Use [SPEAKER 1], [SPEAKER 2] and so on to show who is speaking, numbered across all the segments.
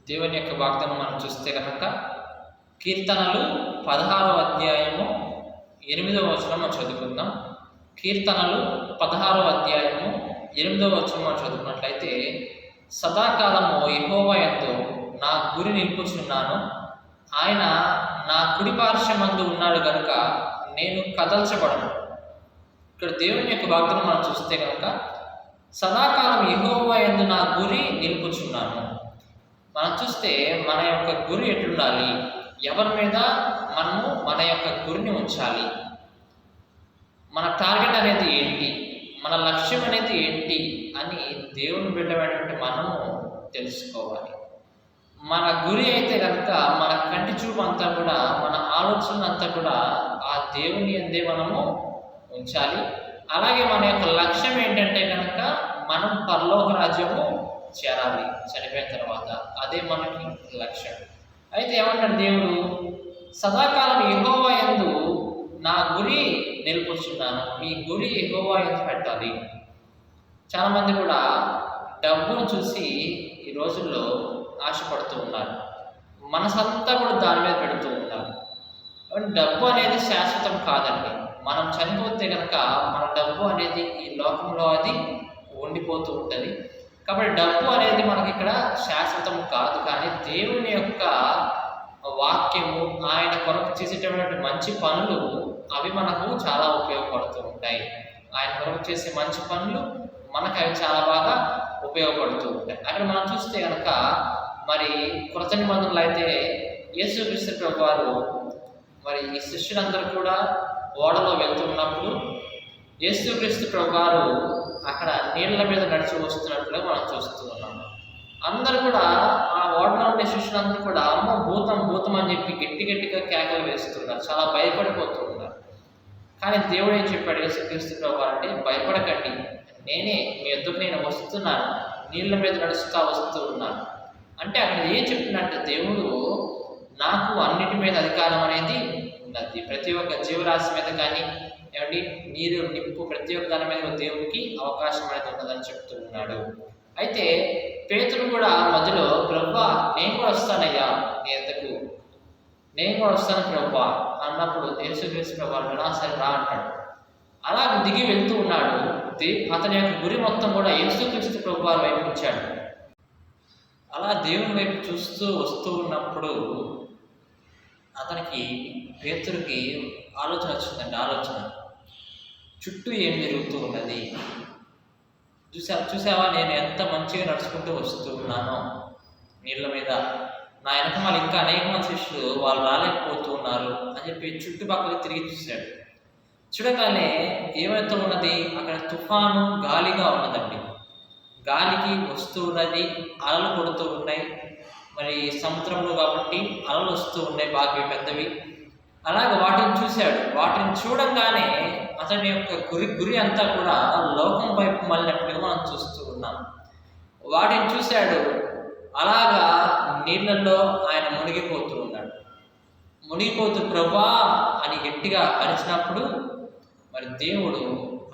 [SPEAKER 1] దేవుని యొక్క వాగ్దానం మనం చూస్తే కనుక కీర్తనలు 16వ అధ్యాయము 8వ వచనం మనం చదువుకుందాం. కీర్తనలు 16వ అధ్యాయము 8వ వచనం మనం చదువుకున్నట్లయితే, సదాకాలము యెహోవా యందు నా గురి నిలుపుచున్నాను, ఆయన నా కుడి పార్శ్వమందు ఉన్నాడు కనుక నేను కదల్చబడను. ఇక్కడ దేవుని యొక్క వాగ్దానం మనం చూస్తే కనుక సదాకాలం యెహోవా యందు నా గురి నిలుపుచున్నాను. మనం చూస్తే మన యొక్క గురి ఎట్లుండాలి, ఎవరి మీద మనము మన యొక్క గురిని ఉంచాలి, మన టార్గెట్ అనేది ఏంటి, మన లక్ష్యం అనేది ఏంటి అని దేవుని బిడ్డమైనటువంటి మనము తెలుసుకోవాలి. మన గురి అయితే కనుక మన కంటి చూపు అంతా కూడా, మన ఆలోచన అంతా కూడా ఆ దేవుని అందే మనము ఉంచాలి. అలాగే మన యొక్క లక్ష్యం ఏంటంటే కనుక మనం పరలోక రాజ్యము చేరాలి చనిపోయిన తర్వాత. అదే మనకి లక్ష్యం. అయితే ఏమంటాడు దేవుడు, సదాకాలం యెహోవా యందు నా గురి నిలుపుచున్నాను. మీ గురి యెహోవా యందు పెట్టాలి. చాలామంది కూడా డబ్బును చూసి ఈ రోజుల్లో ఆశపడుతూ ఉన్నారు, మనసంతా కూడా దాని మీద పెడుతూ ఉన్నారు. డబ్బు అనేది శాశ్వతం కాదండి. మనం చనిపోతే కనుక మన డబ్బు అనేది ఈ లోకంలో అది ఉండిపోతూ ఉంటుంది. కాబట్టి డబ్బు అనేది మనకి ఇక్కడ శాశ్వతం కాదు. కానీ దేవుని యొక్క వాక్యము, ఆయన కొరకు చేసేటటువంటి మంచి పనులు అవి మనకు చాలా ఉపయోగపడుతూ ఉంటాయి. ఆయన కొరకు చేసే మంచి పనులు మనకు అవి చాలా బాగా ఉపయోగపడుతూ ఉంటాయి. అక్కడ మనం చూస్తే కనుక మరి కృత నిబంధనలు అయితే యేసుక్రీస్తు ప్రభు వారు మరి ఈ శిష్యులందరూ కూడా ఓడలో వెళ్తున్నప్పుడు యేసుక్రీస్తు ప్రభు వారు అక్కడ నీళ్ల మీద నడిచి వస్తున్నట్లుగా మనం చూస్తూ ఉన్నాము. అందరూ కూడా ఆ ఓడలో ఉండే శిష్యులందరూ కూడా అమ్మ భూతం భూతం అని చెప్పి గట్టిగా కేకలు వేస్తున్నారు, చాలా భయపడిపోతూ ఉన్నారు. కానీ దేవుడు ఏం చెప్పాడు యేసుక్రీస్తు ప్రభు అంటే, భయపడకండి, నేనే మీ ఎదురు నేను వస్తున్నాను, నీళ్ల మీద నడుస్తూ వస్తూ ఉన్నాను అంటే అక్కడ ఏం చెప్తున్నట్టు దేవుడు, నాకు అన్నిటి మీద అధికారం అనేది ఉన్నది. ప్రతి ఒక్క జీవరాశి మీద కానీ ఏమండి నీరు నిప్పు ప్రతి ఒక్క దాని మీద దేవుడికి అవకాశం అనేది ఉన్నదని చెప్తూ ఉన్నాడు. అయితే పేతురు కూడా మధ్యలో, ప్రభువా నేను కూడా వస్తానయ్యా నీ ఎద్దకు, నేను కూడా వస్తాను ప్రభువా అన్నప్పుడు యేసుక్రీస్తు ప్రభువా సరే రా అంటాడు. అలా దిగి వెళ్తూ ఉన్నాడు. అతని యొక్క గురి మొత్తం కూడా యేసుక్రీస్తు ప్రభువారి వైపు ఉంచాడు. అలా దేవుని వైపు చూస్తూ వస్తూ ఉన్నప్పుడు అతనికి పేతురుకి ఆలోచన వచ్చిందండి. ఆలోచన, చుట్టూ ఏం జరుగుతూ ఉన్నది, చూసావా నేను ఎంత మంచిగా నడుచుకుంటూ వస్తూ ఉన్నానో నీళ్ళ మీద, నా వెనక వాళ్ళు ఇంకా అనేక మంది శిష్యులు వాళ్ళు రాలేకపోతూ ఉన్నారు అని చెప్పి చుట్టుపక్కల తిరిగి చూశాడు. చూడగానే ఏమైతే ఉన్నది, అక్కడ తుఫాను గాలిగా ఉన్నదండి. గాలికి వస్తూ ఉన్నది, అలలు కొడుతూ ఉన్నాయి. మరి సముద్రంలో కాబట్టి అలలు వస్తూ ఉన్నాయి బాగా పెద్దవి. అలాగే వాటిని చూశాడు. వాటిని చూడంగానే అతని యొక్క గురి అంతా కూడా లోకం వైపు మళ్ళినట్లుగా మనం చూస్తూ ఉన్నాం. వాటిని చూశాడు. అలాగా నీళ్ళల్లో ఆయన మునిగిపోతూ ఉన్నాడు. మునిగిపోతూ ప్రభా అని గట్టిగా అరిచినప్పుడు మరి దేవుడు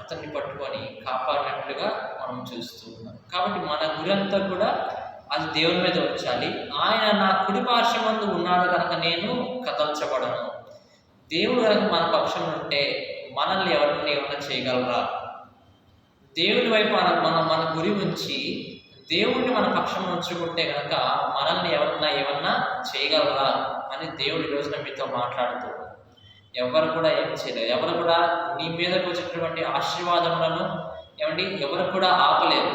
[SPEAKER 1] అతన్ని పట్టుకొని కాపాడినట్లుగా మనం చూస్తూ ఉన్నాం. కాబట్టి మన గురి అంతా కూడా అది దేవుని మీద ఉంచాలి. ఆయన నా కుడి పార్శ్వమందు ఉన్నాడు కనుక నేను కదల్చబడను. దేవుడు కనుక మన పక్షం ఉంటే మనల్ని ఎవరిని ఏమన్నా చేయగలరా? దేవుని వైపు మన గురి ఉంచి దేవుడిని మన పక్షం ఉంచుకుంటే కనుక మనల్ని ఎవరన్నా ఏమన్నా చేయగలరా అని దేవుడి రోజున మీతో మాట్లాడుతూ, ఎవరు కూడా ఏం చేయలేరు. ఎవరు కూడా నీ మీదకు వచ్చేటటువంటి ఆశీర్వాదములను ఏమండి ఎవరు కూడా ఆపలేరు.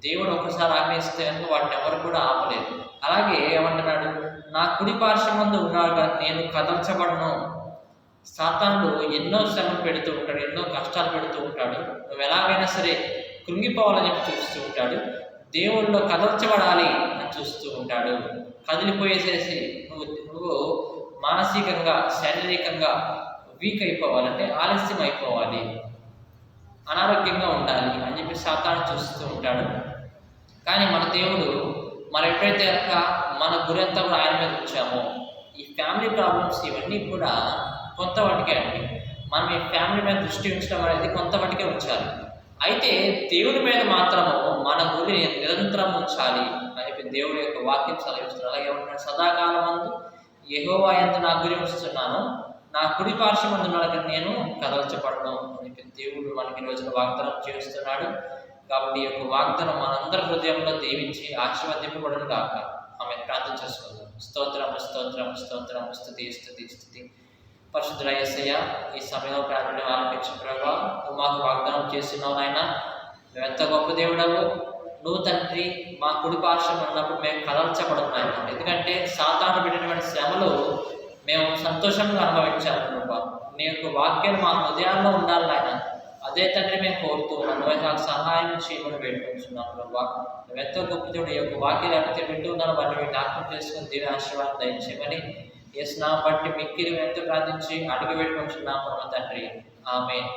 [SPEAKER 1] దేవుడు ఒకసారి ఆజ్ఞయిస్తే కనుక వాటిని ఎవరు కూడా ఆపలేరు. అలాగే ఏమంటున్నాడు, నా కుడి పార్శ్వమందు ఉన్నాడు కనుక నేను కదల్చబడను. సాతానుడు ఎన్నో శ్రమలు పెడుతూ ఉంటాడు, ఎన్నో కష్టాలు పెడుతూ ఉంటాడు. నువ్వు ఎలాగైనా సరే కృంగిపోవాలని చెప్పి చూస్తూ ఉంటాడు. దేవుళ్ళలో కదల్చబడాలి అని చూస్తూ ఉంటాడు. కదిలిపోయేసేసి నువ్వు మానసికంగా శారీరకంగా వీక్ అయిపోవాలంటే ఆలస్యం అయిపోవాలి, అనారోగ్యంగా ఉండాలి అని చెప్పి సాతాను చూస్తూ ఉంటాడు. కానీ మన దేవుడు మనం ఎప్పుడైతే కనుక మన గురి అంతా కూడా ఆయన మీద ఉంచామో, ఈ ఫ్యామిలీ ప్రాబ్లమ్స్ ఇవన్నీ కూడా కొంతవాటికే అండి. మనం ఈ ఫ్యామిలీ మీద దృష్టి ఉంచడం అనేది కొంతవాటికే ఉంచాలి. అయితే దేవుని మీద మాత్రము మన గురి నిరంతరం ఉంచాలి అని చెప్పి దేవుడి యొక్క వాక్యం చదివిస్తున్నారు. అలాగే ఏమంటున్నాడు, సదాకాలమందు యెహోవా యందు నా గురి ఉంచుతున్నాను, నా కుడి పార్శ్వమందు ఉన్నవారికి నేను కదల్చబడను అని చెప్పి దేవుడు మనకి ఈ రోజున వాగ్దానం చేస్తున్నాడు. కాబట్టి ఈ యొక్క వాగ్దానం మనందరి హృదయంలో దీవించి ఆశీర్వదింపబడును గాక. ఆమె ప్రార్థన చేసుకుందాం. స్తోత్రం స్తోత్రం స్తోత్రం, స్తుతి స్తుతి స్తుతి. పరిశుద్ధుడైన యేసయ్య, ఈ సమయంలో ప్రార్థన ఆలపించిన ప్రభువా, నువ్వు మాకు వాగ్దానం చేస్తున్నావు నాయన. నువ్వు ఎంత గొప్ప దేవుడవు. నువ్వు తండ్రి మా కుడి పార్శ్వం ఉన్నప్పుడు మేము కదల్చబడం నాయన. ఎందుకంటే సాతాను పెట్టినటువంటి శ్రమలు మేము సంతోషంగా అనుభవించాలి ప్రభా. నీ యొక్క వాక్యం మా హృదయాల్లో ఉండాలి నాయన. అదే తండ్రి మేము కోరుతూ నువ్వు నాకు సహాయం చేయమని వేడుకుంటున్నాం ప్రభా. నువ్వు ఎంతో గొప్ప దేవుడు. ఈ యొక్క వాక్యం లేకపోతే వింటూ ఉన్నాను, వాటిని జ్ఞాపకం చేసుకుని దీవెన ఆశీర్వాదం దయచేయమని యేసునామం బట్టి మిక్కిలి ఎంతో ప్రార్థించి అడుగు వేడుకుంటున్నాం ప్రభా తండ్రి. ఆమేన్.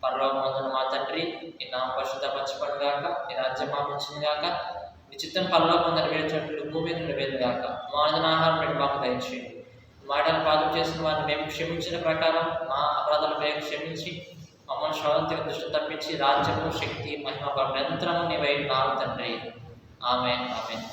[SPEAKER 1] పరలోకమందున్న మా తండ్రి, నీ నామం పరిశుద్ధపరచబడును గాక, నీ రాజ్యం మాకు వచ్చును గాక, నీ చిత్తం పరలోకమందు నెరవేర్చినట్లు భూమి మీద నెరవేరును గాక. మా అనుదిన ఆహారం నేడు మాకు దయచేయండి. మాటలు పాదం చేసిన వారిని మేము క్షమించిన ప్రకారం మా అపరాధాలు మేము క్షమించి మమ్మల్ని శోధన దృష్టి తప్పించి రాజ్యము శక్తి మహిమ నిరంతరము నీవై ఉన్నావు తండ్రి. ఆమేన్ ఆమేన్.